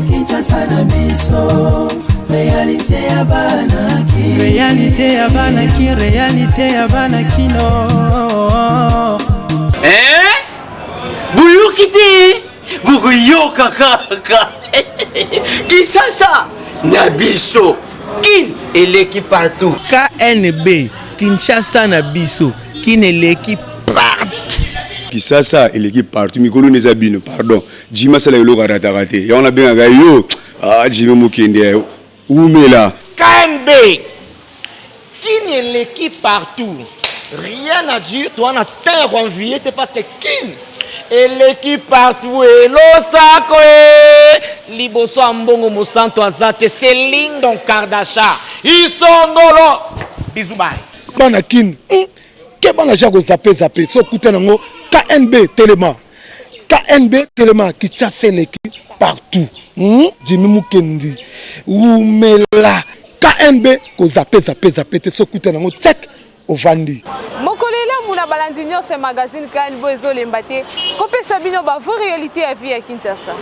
Kinshasa na biso, réalité ya banaki, réalité ya banaki, réalité ya banakino. Buyukite, buguyoka kaka. Kinshasa na biso, kin eleki partout. KNB, Kinshasa na biso, kin eleki partout. Kinshasa eleki partout. Mikolo nezabino, pardon. Jima sala yolo karata kate. Ya on a bien aga yo. Jima mukende oumela. KNB, kin eleki partout. Rien à dire, toi on a tant à envier parce que kin eleki partout et l'osako liboso ambongo mosanto azate Céline Don Kardasha isongolo bizubai bana kin ke bana jago zape so kutanango KNB Téléma qui chasse l'équipe partout. Jimmy Mukendi oumela KNB ko zape te so kutanango check ovandi. Mokolela muna balandinyo ce magazine KNB ezolembate kopesa bino ba vraie réalité ya vie à Kinshasa.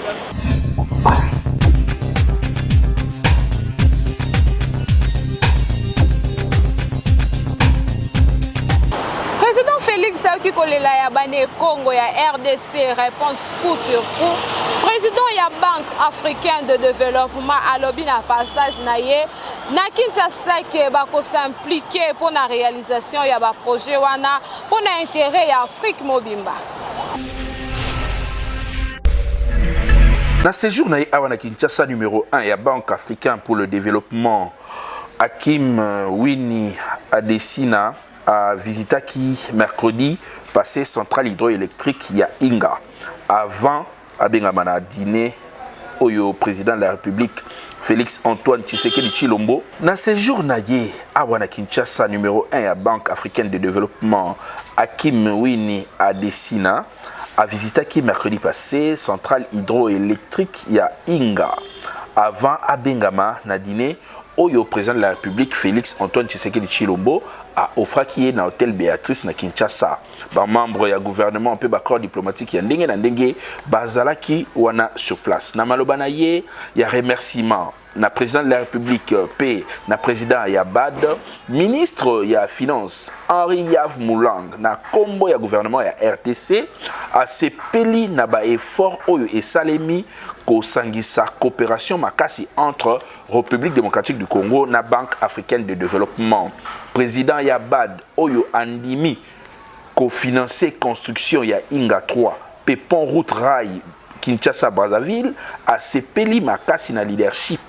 Président Félix Saoki Kolela ya bane Congo ya RDC réponse coup sur coup. Président ya Banque africaine de développement alobi na passage na ye na Kinshasa ke bako s'impliquer pour la réalisation ya ba projet wana pour na intérêt ya Afrique mobimba. Na séjour na awana Kinshasa numéro 1 ya Banque africaine pour le développement Hakim Winnie Adesina a visité qui mercredi passé centrale hydroélectrique ya Inga avant abengamana dîner au président de la République Félix Antoine Tshisekedi Tshilombo. Na séjour na ye awana Kinshasa numéro 1 ya Banque africaine de développement Hakim Winnie Adesina a visité qui mercredi passé centrale hydroélectrique ya Inga avant abengama na dîner au président de la République Félix Antoine Tshisekedi Tshilombo a offert qui est dans hôtel Béatrice na Kinshasa. Ba membre ya gouvernement peu ba corps diplomatique ya ndenge na ndenge bazalaki wana sur place. Na maloba na ye ya remerciement na président de la République P na président ya BAD, ministre ya finance Henri Yav Moulang na kombo ya gouvernement ya RTC a sepeli na ba effort oyo esalemi ko sangisa coopération makasi entre République démocratique du Congo na Banque africaine de développement. Président ya BAD oyo andimi ko financer construction ya Inga 3 pe pont route rail Kinshasa Brazzaville a sepeli makasi na leadership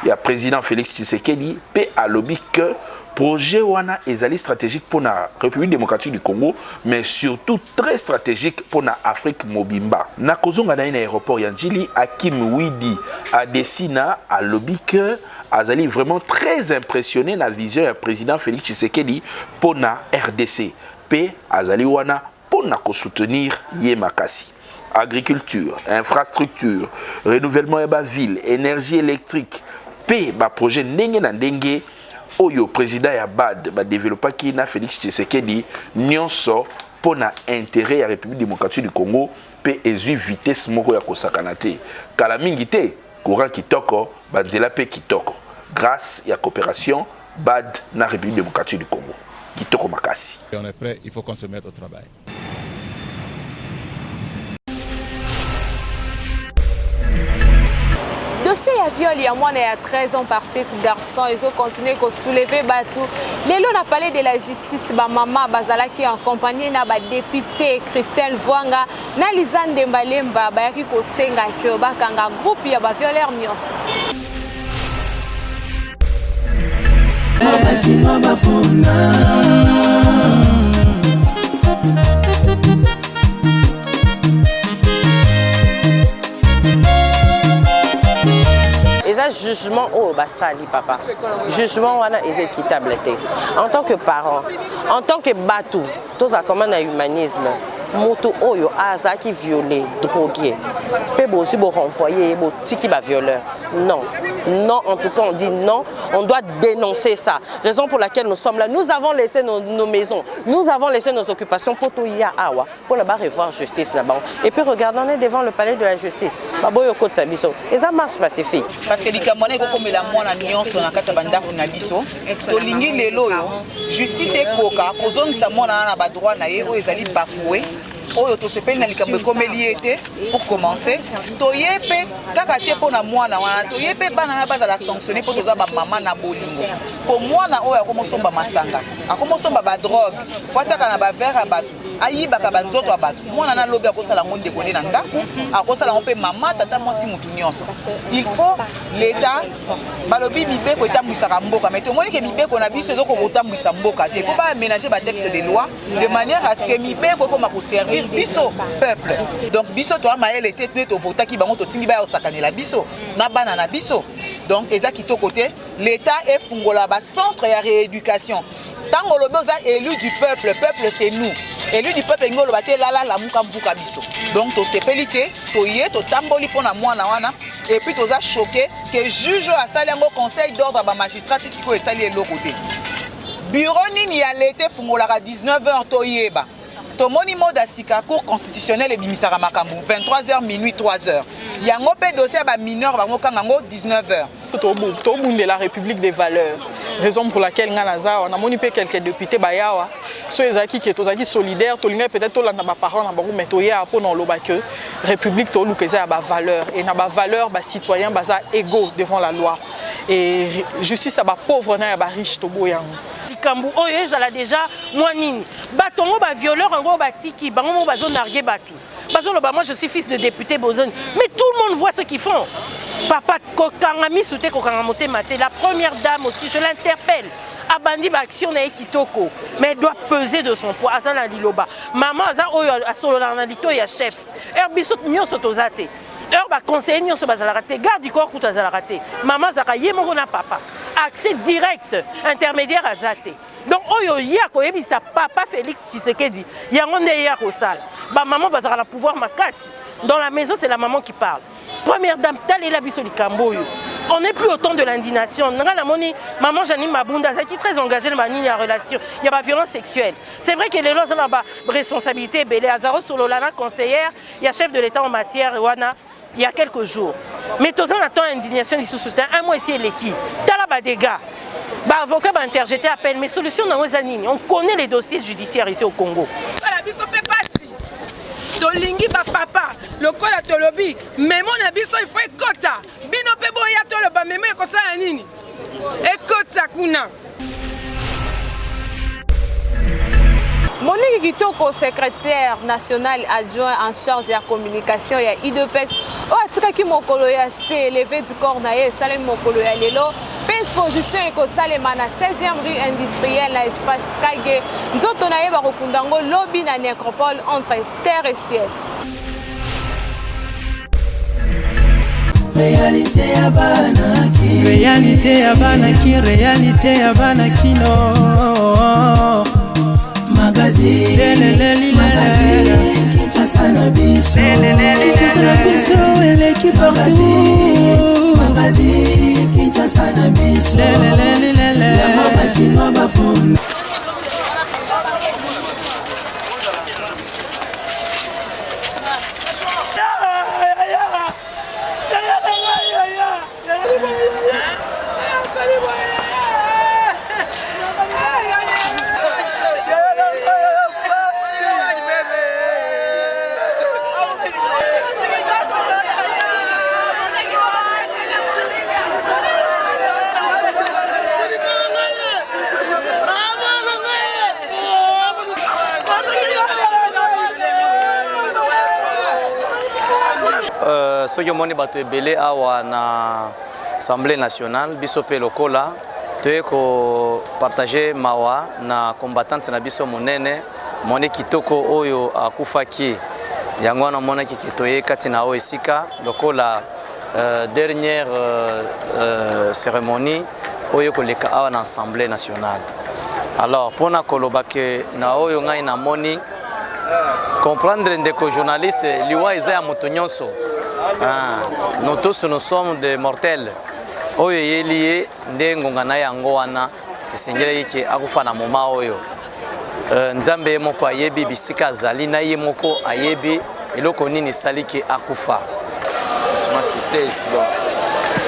ya président Félix Tshisekedi pe alobi que projet wana ezali stratégique pour la République démocratique du Congo mais surtout très stratégique pour la Afrique mobimba. Na kozonga na aéroport ya Njili Hakim Winnie Adesina alobi que azali vraiment très impressionné la vision du président Félix Tshisekedi pour la RDC pe azali wana pour na ko soutenir ye makasi. Agriculture, infrastructure, renouvellement de la ville, énergie électrique, P, projet ndenge na ndenge, oyo président ya BAD, développeur qui na Félix Tshisekedi, nyonso pour na intérêt ya République démocratique du Congo, P ezui vitesse moko ya kosakanate. Kala mingi te, courant kitoko, banzela pe kitoko. Grâce ya coopération, BAD na République démocratique du Congo. Kitoko makasi. On est prêt, il faut qu'on se mette au travail. Dossier ya viol ya mwana ya 13 ans par 7 garçons, ils ont continué à soulever Batu. Lelo na palais de la justice, ba maman bazalaki en compagnie na ba député Christelle Vwanga na Lizane Dembalemba bayaki ko senga ke bakanga groupe ya ba violeur nyonso. Jugement au basali papa. Jugement wana est équitable. En tant que parent, en tant que batou, tout ça comme un humanisme. Moto oyo aza qui violé, drogué. Pe bo si bo renvoyer bo tiki ba violeur. Non. Non, en tout cas, on dit non. On doit dénoncer ça. Raison pour laquelle nous sommes là. Nous avons laissé nos maisons. Nous avons laissé nos occupations pour tout y awa, pour là-bas revoir justice là-bas. Et puis regardez, on est devant le palais de la justice. Baboyo Côte Sabiso. Et ça marche pacifique. Parce que les Camerounais, comme la moine nuance dans la Katabanda pour Nabiso, Tolingi Lelo, justice et coca, posons sa moine à la droite, naïro, ils allaient bafouer. Oyo to sepeli na likambo ekomeli ete pour commencer toyepe kaka te pona mwana wana toyepe bana na bazala sanctionner pour toza ba mama na bolingo po mwana oyo akomosomba masanga akomosomba ba drogue kwataka na ba verre ya bato ayibaka banzoto ya bato mwana na lobi akosala ngo ndeko nde na ndako akosala ngo mpe mama tata mwasi mutu nyonso. Il faut l'état balobi mibeko etambwisaka mboka mais tomoni ke mibeko na biso ezoko kotambwisa mboka te faut pas aménager ba texte de loi de manière à ce que mibeko ekoma koservir biso peuple. Donc biso to amaele était to vota ki bango to tindi ba osakanela biso na bana na biso. Donc eza kito côté l'état est fungola ba centre ya rééducation. Tango lobe oza élu du peuple, peuple c'est nous. Élu du peuple ngolo baté lala la muka mvuka biso. Donc to sepelité to yé to tamboli pona mwana wana et puis to za choqué que juge a sali ngo conseil d'ordre ba magistrat siko esali eloko te. Bureau nini ya l'été fungola ka 19h to yeba. Tomoni moda sika cour constitutionnelle et bimisara makambu 23h minuit 3h. Yango pe dossier ba mineur bango kangango 19h. Toboum de la République des valeurs. Raison pour laquelle nganaza on a moni pe quelques députés bayawa so ezaki qui tozaki solidaire tolinga peut-être tolanda ba parents na bango mais toya po non loba que République to lukeza ba valeur et na ba valeur ba citoyen baza égaux devant la loi et justice ba pauvre na ba riche to boyango. Kambu oyo ezala déjà mwanini batongo ba violeur ngo batiki bango mo bazo narguer batu bazo loba moi je suis fils de député Bozoni mais tout le monde voit ce qu'ils font. Papa kokangami soute kokangamote maté la première dame aussi je l'interpelle abandi ba action na kitoko mais elle doit peser de son poids azana liloba maman aza oyo asolo na lito ya chef herbiso nyoso tozate heure ba conseiller nyoso bazala raté garde du corps kuta zala raté maman zaka yemoko na papa accès direct intermédiaire à Zate. Donc oyo ya ko yebisa papa Félix Tshisekedi yango nde ya ko sala ba maman bazala la pouvoir makasi dans la maison c'est la maman qui parle. Première dame tali la biso likambo yo. On n'est plus au temps de l'indignation. Ngala moni maman Janine Mabunda ça qui très engagée dans la relation. Il y a pas violence sexuelle. C'est vrai que les lois ont ba responsabilité belé Azaro Sololana conseillère, il y a chef de l'état en matière wana il y a quelques jours. Mais tous en attend indignation du sous-soutien un mois ici l'équipe. Tala ba dégâts. Ba avocat ba interjeté appel mais solution dans aux anines. On connaît les dossiers judiciaires ici au Congo. Voilà biso pe pasi. Tolingi ba papa, lokola tolobi, memo na biso il faut ekota. Bino pe boya to le ba memo ekosala nini? Ekota kuna. Monique Kitoko, secrétaire national adjoint en charge de la communication et IDPEX, qui mokolo ya se levé du corps naie salem mokolo ya lelo exposition eko salema na 16e rue industrielle na espace Kage nzoto naie ba kokundango lobby na nécropole entre terre et ciel. Réalité ya banaki, réalité ya banaki, réalité ya banakino. Magazine, magazine, Kinshasa na biso, Kinshasa na biso, l'équipe partout. Magazine, Kinshasa na biso, la mama kinwa bafuna. soki omoni bato ebele awa na Assemblée nationale biso pe lokola toye ko partager mawa na combattante na biso monene moni kitoko oyo akufaki yango na mona ki toye kati na oesika lokola dernière cérémonie oyo koleka awa na Assemblée nationale. Alors pona koloba ke na oyo ngai na moni comprendre ndeko journaliste liwa eza ya moto nyonso. Nous tous nous sommes des mortels. oyo yeli nde ngonga na yango wana esengeli ke akufa na moma oyo nzambe moko ayebi bisika azali na ye moko ayebi eloko nini sali ke akufa. C'est ma tristesse donc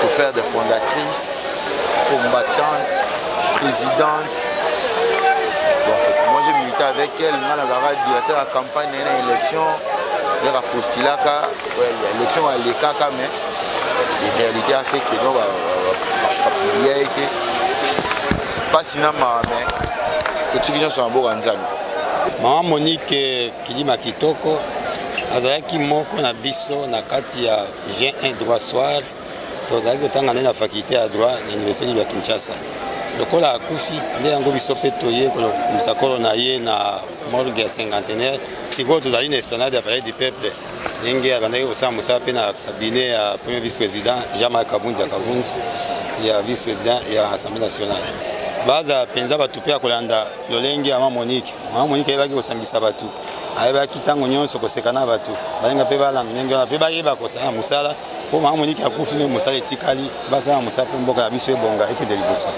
le père de fondatrice, combattante, présidente. Donc moi j'ai milité avec elle, moi la directeur de la campagne de l'élection, elle a postulé l'élection à l'EKK, mais la réalité a fait que non, pas sinon mais que tu viens sur un beau Ranzami. Maman Monique Kilima Kitoko azalaki moko na biso na kati ya Jean 1 droit soir tozalaki kotanga na faculté ya droit na université ya Kinshasa. Lokola akufi nde yango biso pe toye musakolo na ye na morgue ya cinquantenaire sikoyo tozali na esplanade ya palais du peuple ndenge abandaki kosala mosala mpe na cabinet ya premier vice-président Jean-Marc Kabundi ya vice-président ya assemblée nationale. Baza penza batu pe akolanda lolenge ya Mama Monique. Mama Monique ayebaki kosangisa batu ayebaki ntango nyonso kosekana batu balinga mpe balanda ndenge wana mpe bayeba kosala mosala mpo Mama Monique akufi nde mosala etikali basala mosala mpe mboka ya biso ebonga ekende liboso.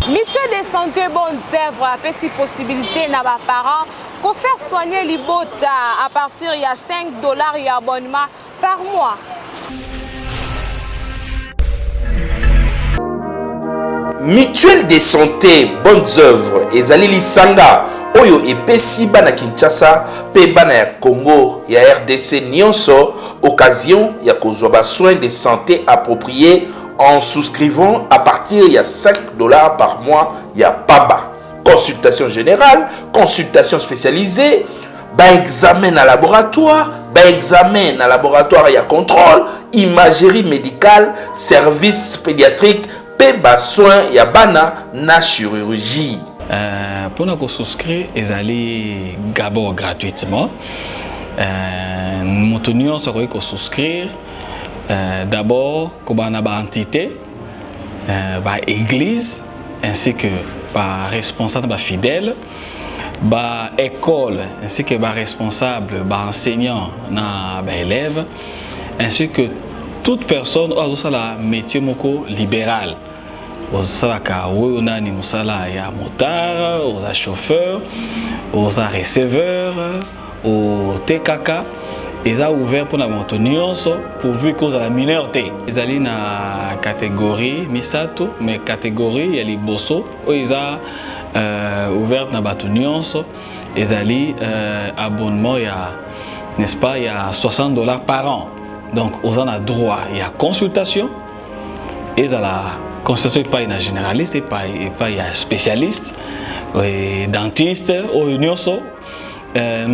Mutuelle de santé bonnes œuvres a fait possibilité na ba parents pour faire soigner l'ibota à partir il y a $5 et abonnement par mois. Mutuelle de santé bonnes œuvres ezali lisanga oyo epesi bana Kinshasa pe bana ya Congo ya RDC nyonso occasion ya kozwa ba soins de santé appropriés en souscrivant à partir il y a $5 par mois il y a Pamba. Consultation générale, consultation spécialisée, examen à laboratoire, examen à laboratoire, il y a contrôle, imagerie médicale, service pédiatrique, soins, il y a bana na chirurgie. Pour nous souscrire, ils allaient d'abord gratuitement. Nous tenions à souscrire d'abord comme une entité, église, ainsi que par responsable fidèle, par école, ainsi que par responsable, par enseignant, par élève, ainsi que toute personne qui a un métier libéral. Il y a motard, il y a chauffeur, il y a receveur, il y a TKK. Ils ont ouvert pour la montagne pourvu qu'ils aient la minorité. Ils allaient dans la catégorie Misato, mais catégorie il y a les bosso. Ils ont ouvert dans la montagne. Ils allaient abonnement il y a, n'est-ce pas, il y a $60 par an. Donc ils ont droit il y a consultation. Ils ont la consultation pas un généraliste et pas un spécialiste, dentiste ou une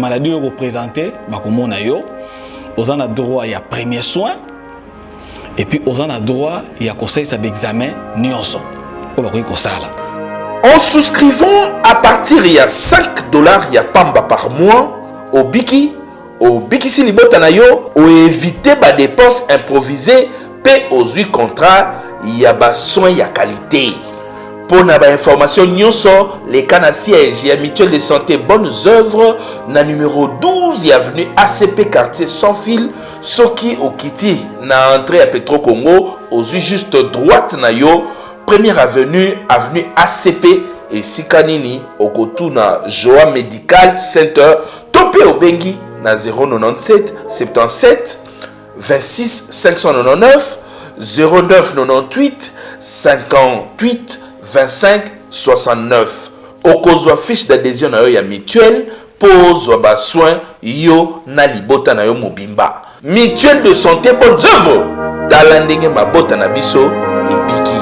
maladie représentée, aux en a droit il y a premier soin et puis aux en a droit il y a conseil d'examen nyonso. En souscrivant à partir il y a $5 il y a Pamba par mois au Biki si libota na yo ou éviter ba dépenses improvisées paie aux 8 contrats il y a ba soins il y a qualité. Pour na ba information nyonso les canaux siège ya mutuelle de santé bonnes œuvres na numéro 12 et avenue ACP quartier sans fil soki okiti na entrée à Petro Congo aux juste droite na yo première avenue ACP et sikanini okotuna Joa Medical Center topé au Bengi na 097 77 26 599 09 98 58 25 69. Okozwa fiche d'adhésion na yo ya mutuelle pose ba soin yo na libota na yo mobimba. Mutuelle de santé bonnes œuvres tala ndenge mabota na biso ebiki.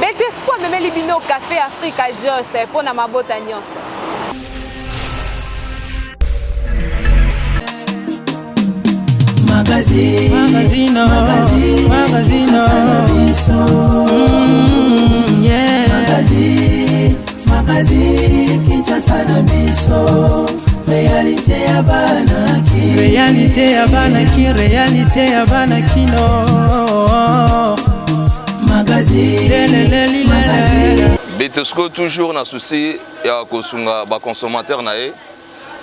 Betesco memeli bino café Africa Jos pour na mabota nyonso. Magazino Magazine Kinshasa na biso réalité ya bana kino Magazine Betesco toujours na souci ya kosunga ba consommateur na ye.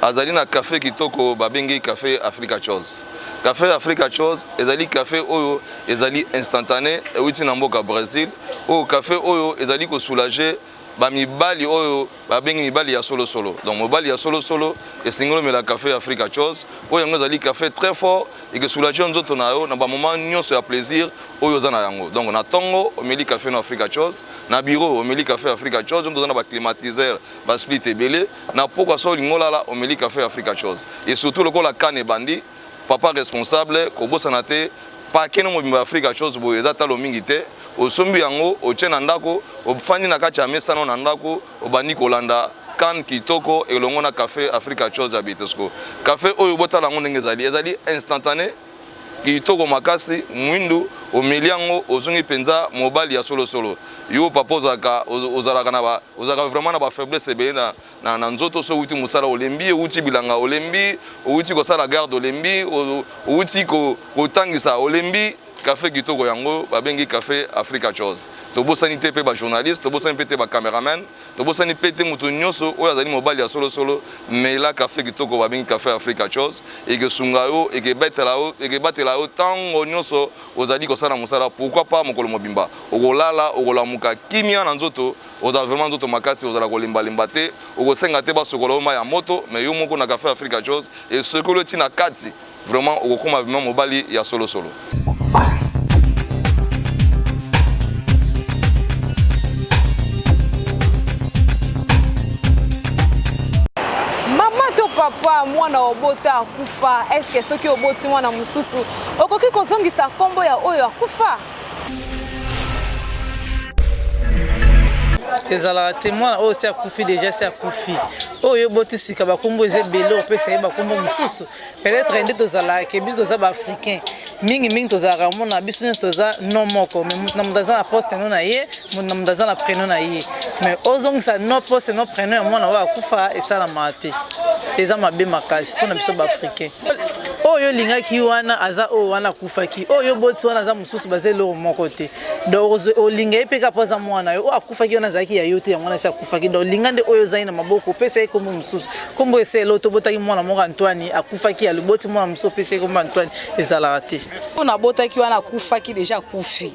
Azali na café kitoko babengi café Africa Chose. Café Africa Chose ezali café oyo ezali instantané et uti na mboka Brésil. O café oyo ezali ko soulager ba mibali oyo babengi mibali ya solo solo. Donc mobali ya solo solo esingolo me la café Africa Chose. Oyo ngo ezali café très fort et que soulager nzoto na yo na ba moment nyonso ya plaisir oyo za na yango. Donc na tongo omeli café na Africa Chose, na bureau omeli café Africa Chose, on na ba climatiseur, ba split ebele, na poko so lingola la omeli café Africa Chose. Et surtout le ko la canne bandi, papa responsable ko bosana te pa keno mo Africa Chose boye za talo mingi te. Osombi yango ochena ndako ofandi na kati ya mesa na ndako obandi kolanda kan kitoko elongo na café Africa Chose ya Betesco. Café oyo botala ngo ndenge ezali instantané kitoko makasi mwindu omeliango ozungi penza mobali ya solo solo. Yo papoza ka ozalaka na ba ozaka vraiment na ba faiblesse be na nzoto so uti musala olembi uti bilanga olembi uti ko sala garde olembi uti ko tangisa olembi. Café kitoko yango babengi café Africa Chose. Tobosani te pe ba journaliste, tobosani pe te ba cameraman, tobosani pe te mutu nyonso oyo azali mobali ya solo solo, mais la café kitoko babengi café Africa Chose et que sungayo et que batela o tango nyonso ozali ko sala musala pourquoi pas mokolo mobimba. Ogolala ogolamuka kimia na nzoto oza vraiment nzoto makasi ozala kolemba lemba te, okosenga te ba sokolo ma ya moto, mais yo moko na café Africa Chose et sokolo tina kati vraiment okokoma vraiment mobali ya solo solo. Papa mwana obota akufa eske soki oboti mwana mususu okoki kozongisa kombo ya oyo akufa ezalaka te mwana oyo si akufi déjà si akufi oyo boti sika bakombo eze belo opesa ye bakombo mususu peut-être nde tozalaka biso toza baafricain mingi tozalaka mona biso nde toza no moko mais na moto aza na poste no na ye na moto aza na prénom na ye mais ozongisa no poste no prénom ya mwana oyo akufa esalamaka te eza mabe makasi mpona biso baafricain oyo olingaki wana aza oyo wana akufaki oyo boti wana aza mosusu baza eloko moko te donc olinga ye mpe kapa aza mwana yo oyo akufaki wana azalaki ya yo te yango wana esi akufaki donc olinga nde oyo ozali na maboko opesa ye kombo mosusu kombo ese elo tobotaki mwana moko Antoine akufaki aloboti mwana mosusu opesa ye kombo Antoine ezalaka te oyo nabotaki wana akufaki deja akufi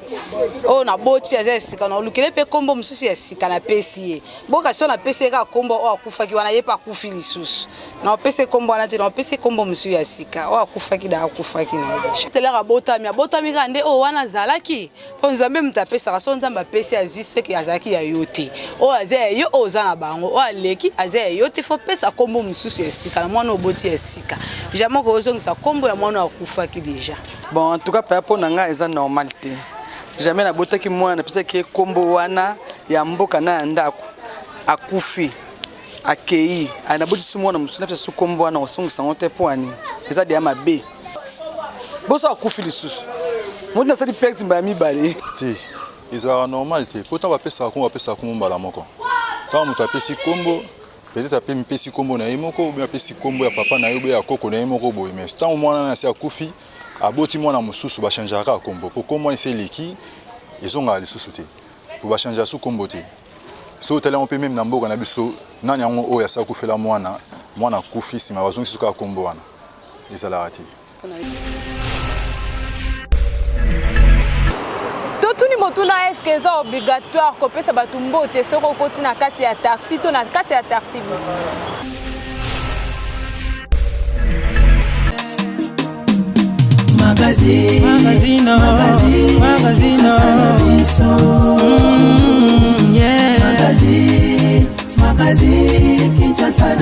oyo naboti aza esika na olukele mpe kombo mosusu ya sika napesi ye boka so napesi ye kaka kombo oyo akufaki wana ye mpe akufi lisusu na opesa kombo wana te na opesa kombo mosusu ya sika oyo akufaki da akufaki na deja telaka abotami ka nde oyo wana azalaki mpo nzambe moto apesaka so nzambe apesi azwi soki azalaki ya yo te oyo aza ya yo oyo oza na bango oyo aleki aza ya yo te fo pesa kombo mosusu ya sika na mwana oboti ya sika jamais kozongisa kombo ya mwana akufaki deja bon en tout cas pa mpo na nga eza normal te jamais nabotaki mwana napesaki kombo wana ya mboka na ya ndako akufi akei anabotisi mwana mosusu napesa su kombo wana osongisa ngo te mpo ani eza deya mabe boso akufi lisusu moto nasali perte mbala mibale te ezalaka normal te po ntango bapesaka kombo mbala moko ntango moto apesi kombo peut-être ape mipesi kombo na ye moko obe apesi kombo ya papa na ye obe ya koko na ye moko boye mais ntango mwana na asi akufi aboti mwana mosusu bachangeaka kombo po kombo wana esi eleki ezongaka lisusu te po bachangeaka su kombo te so otalango mpe meme na mboka na biso nani yango oyo asala kufela mwana akufi nsima bazongisi kaka kombo wana ezalaka te totuni motuna eske eza obligatoire kopesa bato mbote soki okoti na kati ya taxi to na kati ya taxi bis Magazino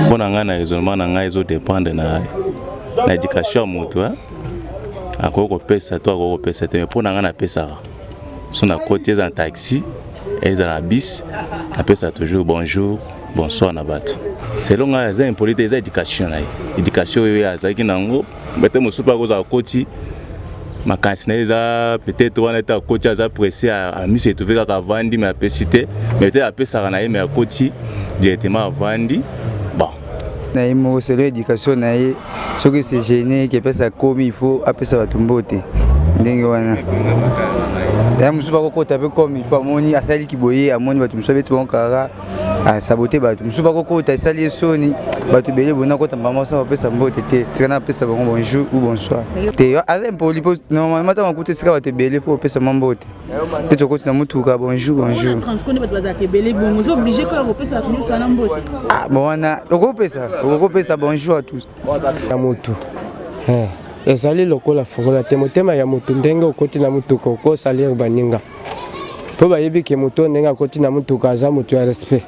mpona ngai na raisonnement na ngai ezodépendre na éducation ya moto akoki kopesa to akoki kopesa te mais mpona ngai napesaka so nakoti eza na taxi eza na bis napesa toujours bonjour bonsoir na bato selon ngai eza impolite eza éducation na ye éducation oyo azalaki nango bete mosusu mpe akozala koti makanisi na ye eza peut-être wana ete akoti aza pressé amisi etrouve kaka avandi mais apesi te mais peut-être apesaka na ye mais akoti directement avandi bon na ye moko selo éducation na ye soki se gêné kepesa komi il faut apesa bato mbote ndenge wana ya musu bakokota pe comme il faut amoni asali kiboye amoni bato musu abeti bankara asabote bato musu bakokota esali esoni bato ebele bona kota mbama osa bapesa mbote te tikana apesa bango bonjour ou bonsoir te aza impoli po normalement ntango akuta esika bato ebele po opesa mwa mbote mpe tokoti na mutuka bonjour bonjour bon wana okopesa bonjour à tous ya motu ezali lokola fongola te motema ya motu ndenge okoti na mutuka okosalir baninga mpo bayebi ke motu ndenge akoti na mutuka aza motu ya respect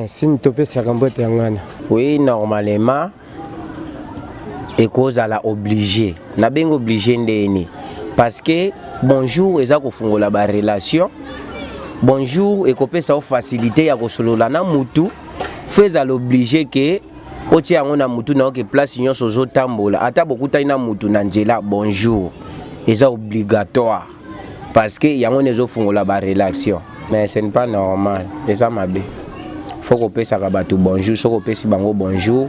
sini topesaka mbote ya ngana. Oui, normalement ekozala obligé na bengo obligé ndeni parce que bonjour eza kofungola ba relation bonjour ekopesa o facilité ya kosolola na mutu feza l'obligé ke oti yango na mutu na oke place nyonso zotambola ata bokutai na mutu na nzela bonjour eza obligatoire parce que yango nezofungola ba relation mais ce n'est pas normal eza mabe faut kopesa ka bato bonjour soko pesi bango bonjour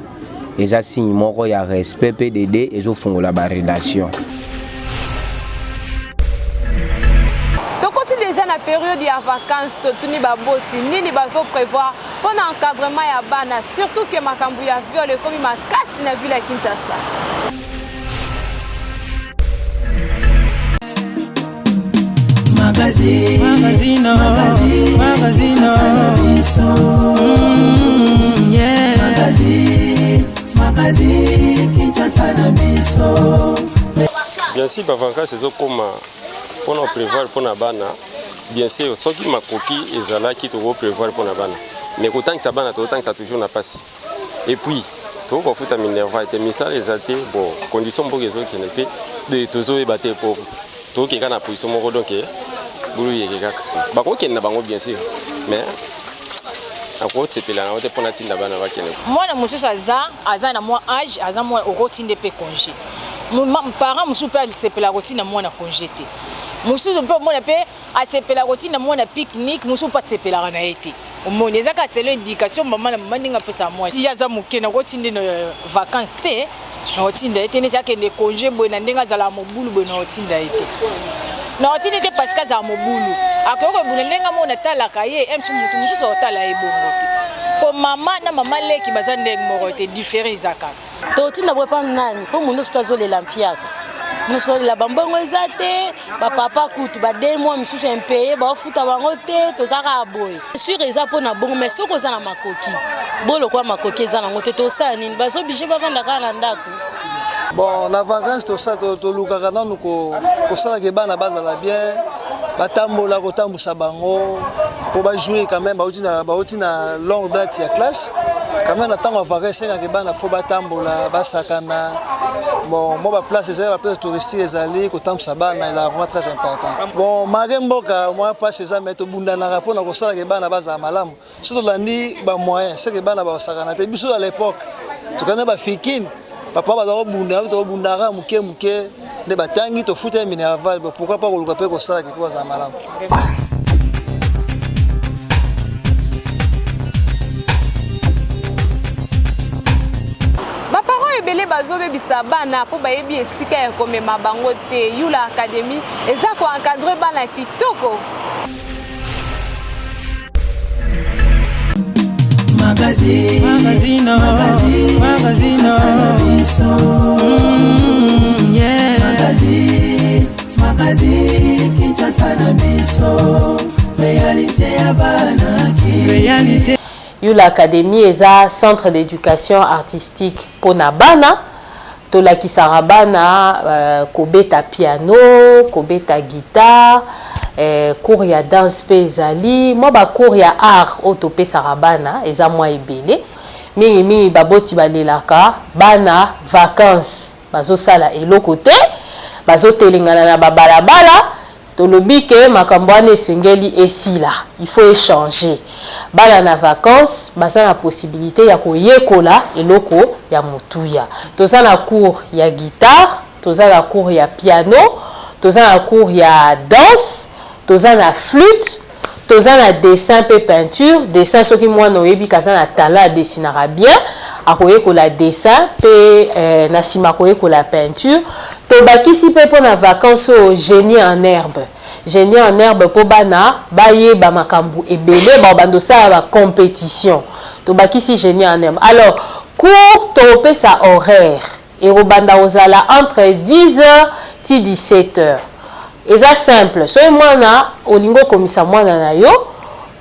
eza signe moko ya respect PDD ezofungola ba relation. Déjà na période ya vacances totuni baboti nini bazo prévoir pour encadrement ya bana surtout que makambu ya viol comme makasi na ville ya Kinshasa. Bien sûr, les vacances c'est comme pour prévoir pour na bana. Bien sûr, ce qui m'a coquille est là qui te prévoir pour la bana. Mais autant que ça bana, autant que ça toujours n'a pas si. Et puis, tout le foot à minerva était mis ça les athées, bon, conditions pour les autres qui ne paient de toujours ébattre pour tout qui est en position mon donc boulot est quelque. Bah quoi qu'il n'a pas bien sûr, mais à quoi c'est là, on est pour la tine la bana va qu'il. Moi, la monsieur Aza na moi âge, Aza moi au routine de pe congé. Mon parent me soupère c'est pour la routine à moi na congé. Musu peut mon appel à se la routine à mon pique-nique, musu pas se la ranaïté. Au moins les accords c'est l'indication maman la maman peu ça moi. Si y a ça mouké na routine de vacances té, na routine d'été n'est que des congés bon na ndenga za la mobulu bon na routine d'été. Na routine d'été parce que za mobulu. Akoko bon ndenga mo na tala kaye, em mutu musu so tala e bongo. Pour maman na maman le qui bazan ndeng mo té différent zaka. To tina bwe pa nani, po mundo sutazo le lampiaka. Nous sommes là, bongo ezate, papa kutu, deux mois, nous sommes payés, foot bango te, to zaka boy. Sur eza po na bongo, mais soko za na makoki. Bolo kwa makoki za na ngote to sa nini, bazo obligé ba vanda ka na ndako. Bon, na vacances to sa to lukaka nanu ko sala ke bana bazala bien, batambola ko tambusa bango, ko ba jouer quand même, bauti na longue date ya classe. Quand même na tango vacances que bana fo batambola, basakana. Bon, moi, ma place, c'est la place touristique, les alliés, quand on s'abat, c'est vraiment très important. Bon, Marimboka, moi, pas ces amis, tout le monde a rapport, on a ça, que ban à base à malam. Surtout l'année, bah moyen, c'est que ban à base à Sakana. Et puis à l'époque, tu connais pas Fikin, papa va dans le bunda, dans le bundara, mouké, de batangi, tu fous un minéral, pourquoi pas le rappeler que ça, que quoi à malam. ebele bazobe bisabana po bayebi esika ya komema bango te Yula Academy eza ko encadrer bana kitoko magazine Kinshasa na biso réalité ya bana réalité Yula Academy est un centre d'éducation artistique pour Nabana. Tola qui sarabana, kobeta piano, kobeta guitare, cours ya danse pezali. Moi ba cours ya art autope sarabana, eza moi ebele. Mingi baboti balelaka, bana vacances, bazo sala eloko te, bazo telengana na babalabala. Tolobi ke makambo wana esengeli esila, il faut échanger. Bala na vacances, baza na possibilité ya koyekola eloko ya mutuya. Toza na cours ya guitare, toza na cours ya piano, toza na cours ya danse, toza na flûte, toza na dessin pe peinture, dessin soki mwana oyebi kaza na talent dessinera bien. akoyekola dessin pe na sima akoyekola peinture. Tobakisi pe pour na vacances au génie en herbe. Génie en herbe po bana baye ba makambu ebele ba bando sa ba compétition. Tobakisi génie en herbe. Alors cours topé sa horaire et robanda ozala entre 10h et 17h. Et ça simple. So mwana olingo komisa mwana na yo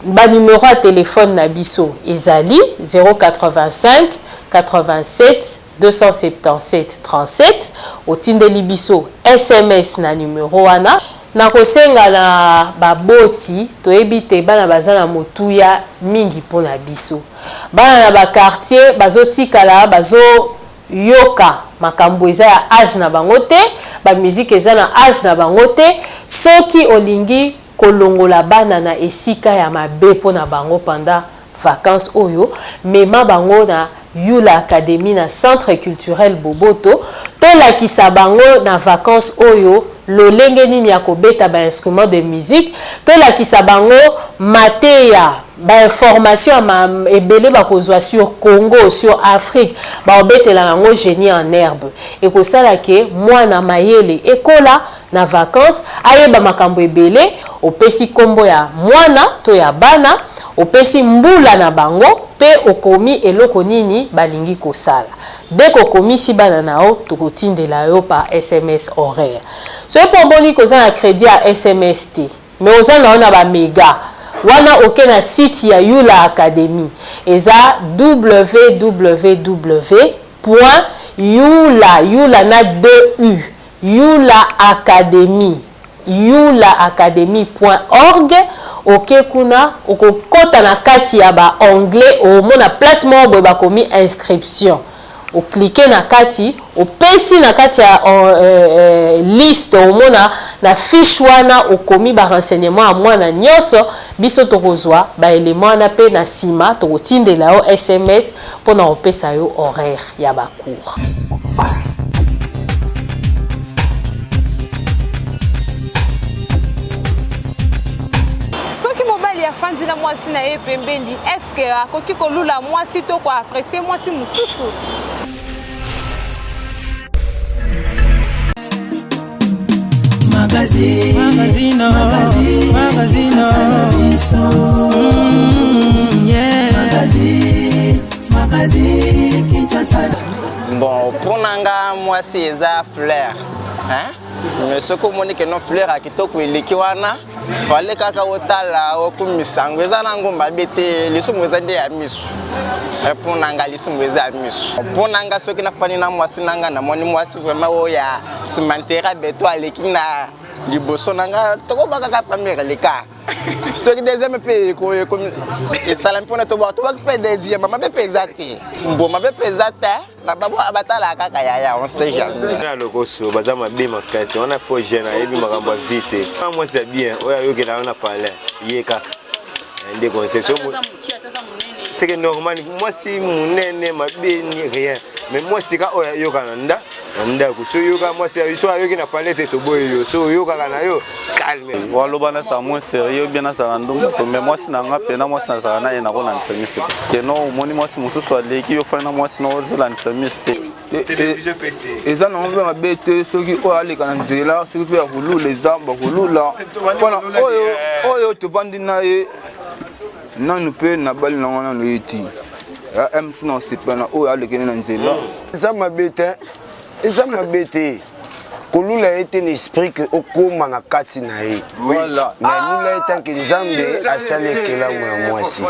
ba numéro à téléphone na biso ezali 085 87 277 37 otindeli biso SMS na numéro wana na kosenga na baboti toyebi te bana bazana motuya mingi pona biso bana na ba quartier bazotikala bazo yoka makambo eza ya âge na bango te ba musique eza na âge na bango te soki olingi kolongola bana na esika ya mabe pona bango pendant vacances oyo mema bango na Yula Academy na centre culturel Boboto to lakisa bango na vacances oyo lolenge nini ya kobeta ba instrument de musique to lakisa bango mateya ba information ma ebele ba kozwa sur Congo sur Afrique ba obetela bango génie en herbe et ko sala ke mwana mayele ekola na vacances ayeba makambo ebele opesi kombo ya mwana to ya bana opesi mbula na bango pe okomi eloko nini balingi kosala dès ko komisi bana nao tokotindela yo par SMS horaire so pour boni koza na crédit à SMS T mais oza na ona ba méga wana oke na site ya Yula Academy eza www.yula na 2u Yula Academy yulaacademy.org ok kuna okokota na kati ya ba anglais au mona place mo boy ba komi inscription o cliquer na kati o pesi na kati ya liste au mona na fiche wana o komi ba renseignement a mwana nyoso biso tokozwa ba élément na pe na sima to tindela yo SMS pona opesa yo horaire ya ba cours. Fandi na mwasi na ye pembeni est-ce que akoki kolula mwasi to ko apprécier mwasi mususu Magazine Kinshasa. Bon, pour nanga mwasi eza fleur hein mais ce que moni que non fleur a kitoko eleki wana fallait kaka otala okumisango eza na ngomba bete lisumu eza nde ya misu pour nanga lisumu eza ya misu pour nanga soki na fani na mwasi nanga na moni mwasi vraiment oya simantera beto aleki na liboso nanga toko baka ka pamela leka soki deuxième pe ko esala mpona to ba fait des dieux mama be pesate mbo mabe pesate na babo abatala kaka yaya on sait jamais na lokoso bazama be makasi on a faux jeune ayebi makambo vite moi c'est bien oya yoke na on a parlé yeka ende concession c'est que normal moi si munene mabe ni rien mais moi c'est ka oya yoka nda nda kuso yoka moi c'est so yoki na parler te to boyo so yoka kana yo calme walobana sa moins sérieux bien ça ndongo to mais moi sinanga pena moi ça na ena kona nsemisi que non moni moi si mususu aleki yo fana moi sino ozela nsemisi eza na ngombe mabete soki oyo aleka na nzela soki pe ya kulula ezamba kulula mpona oyo tovandi na ye nanu pe na bali na wana no yeti ya MC na sepana oyo alekene na nzela eza mabete kolula ete na esprit que okoma na kati na ye voilà mais lula etanke nzambe asali ekelamu ya mwasi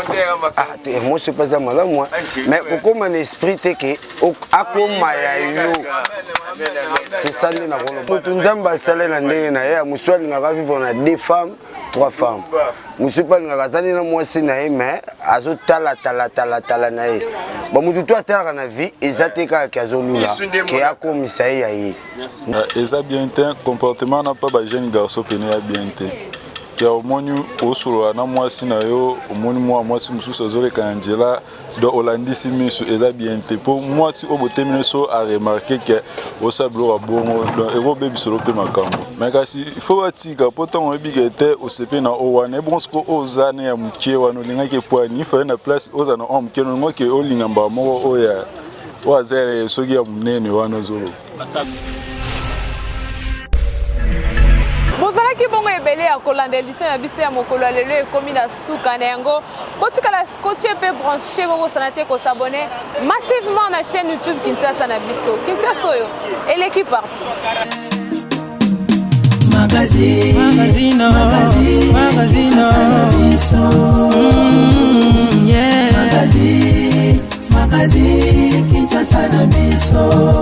mwasi paza malamu mais kokoma na esprit te ke akoma ya yo c'est ça nde na koloba moto nzambe asali na ndenge na ye mosu alingaka vivre na 2 femmes 3 femmes mosu pe alingaka azali na mwasi na ye mais azotala na ye bamutu to atalaka na vie eza te kaka ke azolula ke akomisa ye ya ye eza bien te comportement na pa ba jeune garçon pene ya bien te ya omoni osolola na mwasi na yo omoni mwasi mosusu azoleka na nzela do olandisi miso eza bien te mpo mwasi oyo botemine so aremarke ke osala biloko ya bongo donc ekobebisolo mpe makambo me kasi ifo batika mpo ntango oyebike te osepe na o wana ebongo siko oza ne ya mokie wana olingaki epwani ifale na place oza na o mokie nolingaki olinga mbala moko oyo wazere soki ya munene wana zolo bozalaki bongo ebele ya kolanda édition na biso ya mokolo ya lelo ekomi na suka na yango botikala scotché mpe branché bobosana te kosabone massivement na chaîne YouTube Kinshasa na biso. Kinshasa oyo eleki partout. Magazine Kinshasa na biso.